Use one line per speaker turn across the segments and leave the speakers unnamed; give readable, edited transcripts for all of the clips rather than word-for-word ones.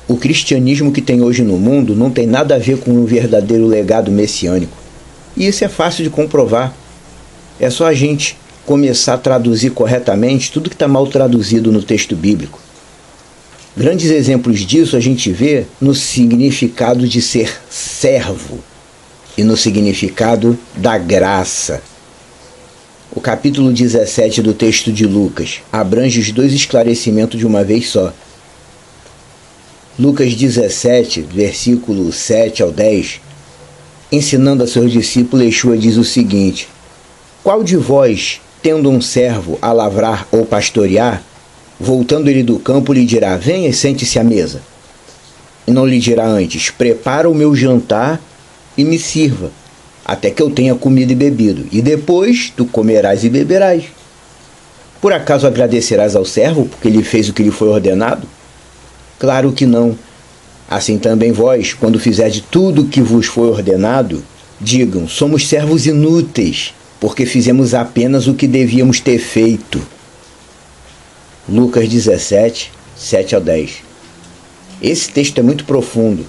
O cristianismo que tem hoje no mundo não tem nada a ver com um verdadeiro legado messiânico. E isso é fácil de comprovar. É só a gente começar a traduzir corretamente tudo que está mal traduzido no texto bíblico. Grandes exemplos disso a gente vê no significado de ser servo e no significado da graça. O capítulo 17 do texto de Lucas abrange os dois esclarecimentos de uma vez só. Lucas 17, versículo 7 ao 10, ensinando a seus discípulos, Yeshua diz o seguinte: qual de vós, tendo um servo a lavrar ou pastorear, voltando ele do campo, lhe dirá: venha e sente-se à mesa? E não lhe dirá antes: prepara o meu jantar e me sirva, até que eu tenha comido e bebido, e depois tu comerás e beberás. Por acaso agradecerás ao servo, porque ele fez o que lhe foi ordenado? Claro que não. Assim também vós, quando fizerdes tudo o que vos foi ordenado, digam: somos servos inúteis, porque fizemos apenas o que devíamos ter feito. Lucas 17, 7 ao 10. Esse texto é muito profundo.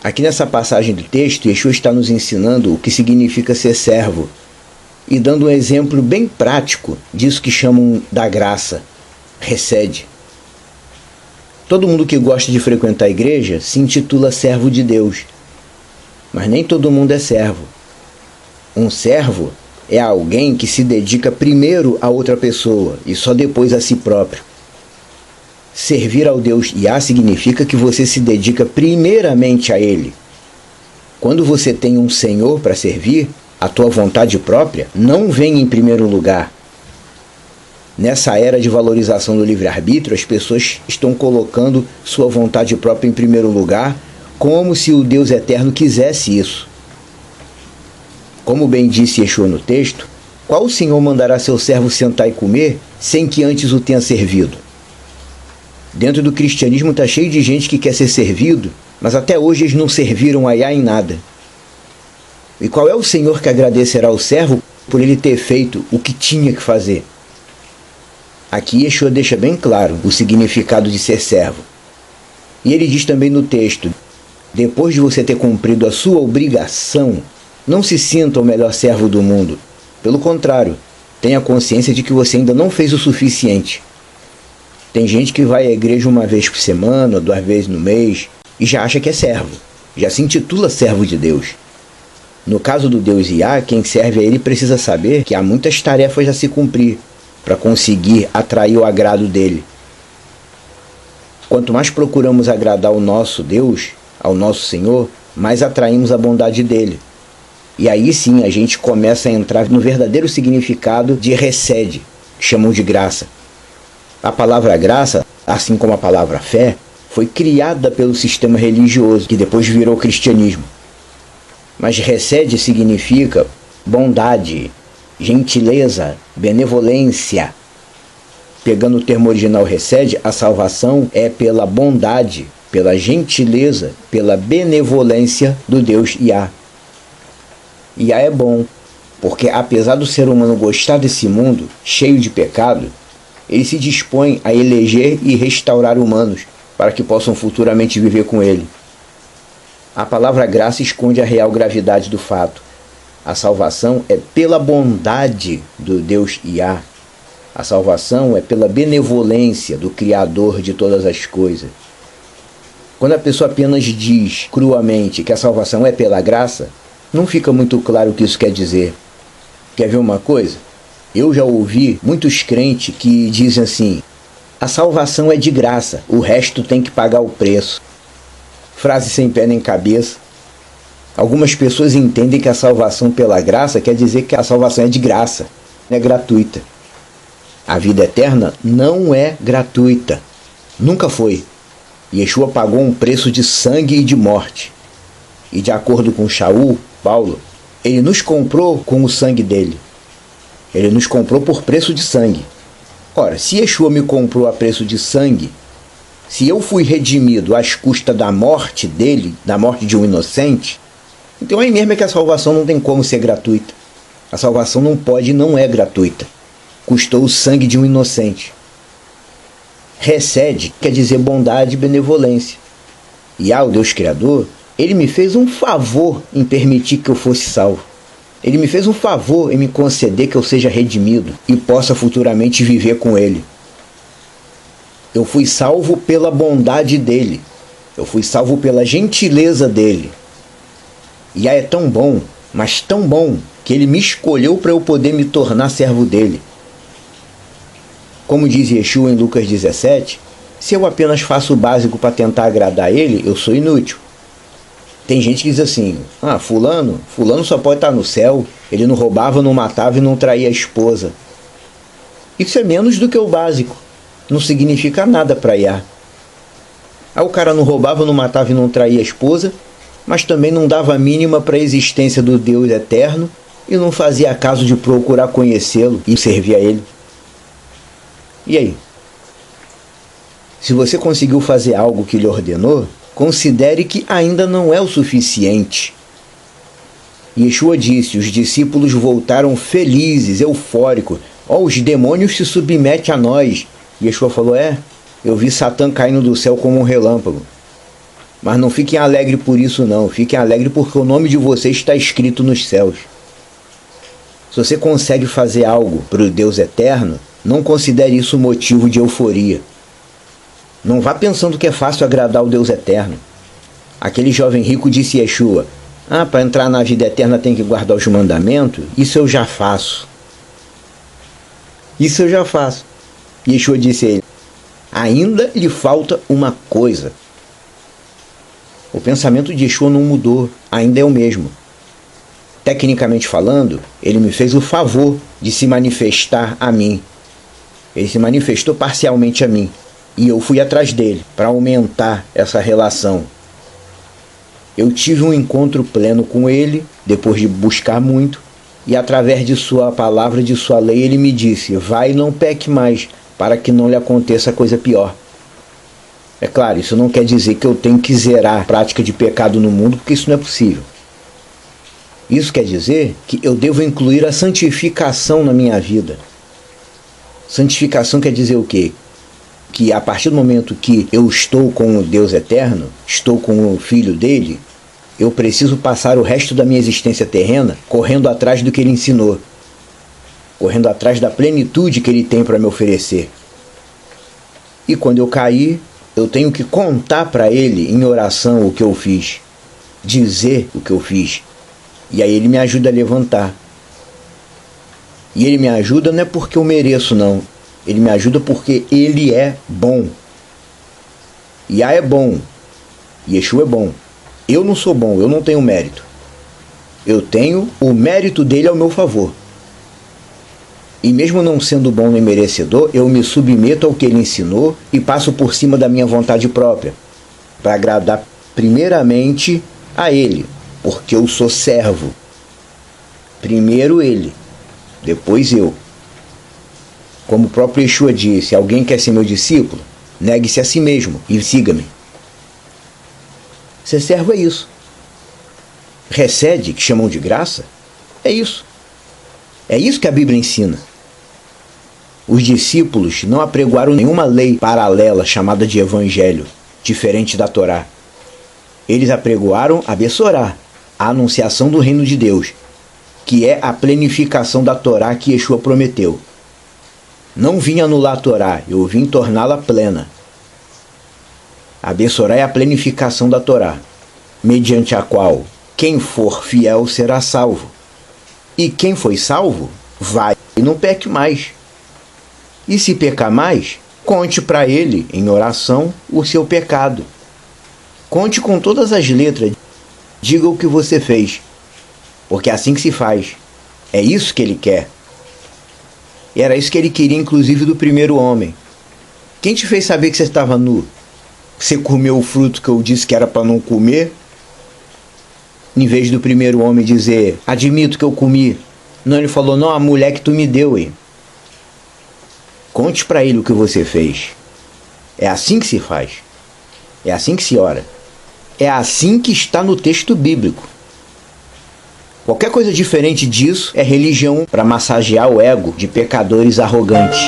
Aqui nessa passagem do texto, Yeshua está nos ensinando o que significa ser servo e dando um exemplo bem prático disso que chamam da graça. Recede. Todo mundo que gosta de frequentar a igreja se intitula servo de Deus, mas nem todo mundo é servo. Um servo é alguém que se dedica primeiro a outra pessoa e só depois a si próprio. Servir ao Deus Yah significa que você se dedica primeiramente a Ele. Quando você tem um Senhor para servir, a tua vontade própria não vem em primeiro lugar. Nessa era de valorização do livre-arbítrio, as pessoas estão colocando sua vontade própria em primeiro lugar, como se o Deus eterno quisesse isso. Como bem disse Yeshua no texto, qual senhor mandará seu servo sentar e comer, sem que antes o tenha servido? Dentro do cristianismo está cheio de gente que quer ser servido, mas até hoje eles não serviram a Yah em nada. E qual é o senhor que agradecerá ao servo por ele ter feito o que tinha que fazer? Aqui Yeshua deixa bem claro o significado de ser servo. E ele diz também no texto: depois de você ter cumprido a sua obrigação, não se sinta o melhor servo do mundo. Pelo contrário, tenha consciência de que você ainda não fez o suficiente. Tem gente que vai à igreja uma vez por semana, 2 vezes no mês, e já acha que é servo. Já se intitula servo de Deus. No caso do Deus Yah, quem serve a ele precisa saber que há muitas tarefas a se cumprir para conseguir atrair o agrado dele. Quanto mais procuramos agradar ao nosso Deus, ao nosso Senhor, mais atraímos a bondade dele. E aí sim a gente começa a entrar no verdadeiro significado de recede, que chamam de graça. A palavra graça, assim como a palavra fé, foi criada pelo sistema religioso, que depois virou cristianismo. Mas recede significa bondade, gentileza, benevolência. Pegando o termo original recede, a salvação é pela bondade, pela gentileza, pela benevolência do Deus Yah. Yah é bom, porque apesar do ser humano gostar desse mundo cheio de pecado, ele se dispõe a eleger e restaurar humanos para que possam futuramente viver com ele. A palavra graça esconde a real gravidade do fato. A salvação é pela bondade do Deus Yah. A salvação é pela benevolência do Criador de todas as coisas. Quando a pessoa apenas diz cruamente que a salvação é pela graça, não fica muito claro o que isso quer dizer. Quer ver uma coisa? Eu já ouvi muitos crentes que dizem assim: a salvação é de graça, o resto tem que pagar o preço. Frase sem pé nem cabeça. Algumas pessoas entendem que a salvação pela graça quer dizer que a salvação é de graça, é gratuita. A vida eterna não é gratuita. Nunca foi. Yeshua pagou um preço de sangue e de morte. E de acordo com Shaul, Paulo, ele nos comprou com o sangue dele. Ele nos comprou por preço de sangue. Ora, se Yeshua me comprou a preço de sangue, se eu fui redimido às custas da morte dele, da morte de um inocente, então aí mesmo é que a salvação não tem como ser gratuita. A salvação não pode e não é gratuita. Custou o sangue de um inocente. Recede quer dizer bondade e benevolência. O Deus Criador, ele me fez um favor em permitir que eu fosse salvo. Ele me fez um favor em me conceder que eu seja redimido e possa futuramente viver com ele. Eu fui salvo pela bondade dele. Eu fui salvo pela gentileza dele. E é tão bom, mas tão bom, que ele me escolheu para eu poder me tornar servo dele. Como diz Yeshua em Lucas 17, se eu apenas faço o básico para tentar agradar ele, eu sou inútil. Tem gente que diz assim, fulano só pode estar no céu, ele não roubava, não matava e não traía a esposa. Isso é menos do que o básico, não significa nada para Yah. O cara não roubava, não matava e não traía a esposa, mas também não dava a mínima para a existência do Deus eterno e não fazia caso de procurar conhecê-lo e servir a ele. E aí? Se você conseguiu fazer algo que ele ordenou, considere que ainda não é o suficiente. Yeshua disse, os discípulos voltaram felizes, eufóricos. Os demônios se submetem a nós. Yeshua falou, eu vi Satã caindo do céu como um relâmpago. Mas não fiquem alegres por isso não, fiquem alegres porque o nome de vocês está escrito nos céus. Se você consegue fazer algo para o Deus eterno, não considere isso motivo de euforia. Não vá pensando que é fácil agradar o Deus eterno. Aquele jovem rico disse a Yeshua, para entrar na vida eterna tem que guardar os mandamentos? Isso eu já faço. Isso eu já faço. Yeshua disse a ele, ainda lhe falta uma coisa. O pensamento de Yeshua não mudou, ainda é o mesmo. Tecnicamente falando, ele me fez o favor de se manifestar a mim. Ele se manifestou parcialmente a mim. E eu fui atrás dele para aumentar essa relação. Eu tive um encontro pleno com ele, depois de buscar muito, e através de sua palavra, de sua lei, ele me disse, vai e não peque mais, para que não lhe aconteça coisa pior. É claro, isso não quer dizer que eu tenho que zerar a prática de pecado no mundo, porque isso não é possível. Isso quer dizer que eu devo incluir a santificação na minha vida. Santificação quer dizer o quê? Que a partir do momento que eu estou com o Deus eterno, estou com o Filho dele, eu preciso passar o resto da minha existência terrena correndo atrás do que ele ensinou, correndo atrás da plenitude que ele tem para me oferecer. E quando eu cair, eu tenho que contar para ele em oração o que eu fiz, dizer o que eu fiz, e aí ele me ajuda a levantar. E ele me ajuda não é porque eu mereço não, ele me ajuda porque ele é bom. Yah é bom. Yeshua é bom. Eu não sou bom, eu não tenho mérito. Eu tenho o mérito dele ao meu favor. E mesmo não sendo bom nem merecedor, eu me submeto ao que ele ensinou e passo por cima da minha vontade própria, para agradar primeiramente a ele, porque eu sou servo. Primeiro ele, depois eu. Como o próprio Yeshua disse, alguém quer ser meu discípulo? Negue-se a si mesmo e siga-me. Ser servo é isso. Recede, que chamam de graça, é isso. É isso que a Bíblia ensina. Os discípulos não apregoaram nenhuma lei paralela chamada de evangelho, diferente da Torá. Eles apregoaram a Bessorá, a anunciação do reino de Deus, que é a plenificação da Torá que Yeshua prometeu. Não vim anular a Torá, eu vim torná-la plena. A Bessorá é a plenificação da Torá, mediante a qual quem for fiel será salvo. E quem foi salvo, vai e não peque mais. E se pecar mais, conte para ele, em oração, o seu pecado. Conte com todas as letras, diga o que você fez, porque é assim que se faz. É isso que ele quer. E era isso que ele queria, inclusive, do primeiro homem. Quem te fez saber que você estava nu? Você comeu o fruto que eu disse que era para não comer? Em vez do primeiro homem dizer, admito que eu comi. Não, ele falou, não, a mulher que tu me deu, hein? Conte para ele o que você fez. É assim que se faz. É assim que se ora. É assim que está no texto bíblico. Qualquer coisa diferente disso é religião para massagear o ego de pecadores arrogantes.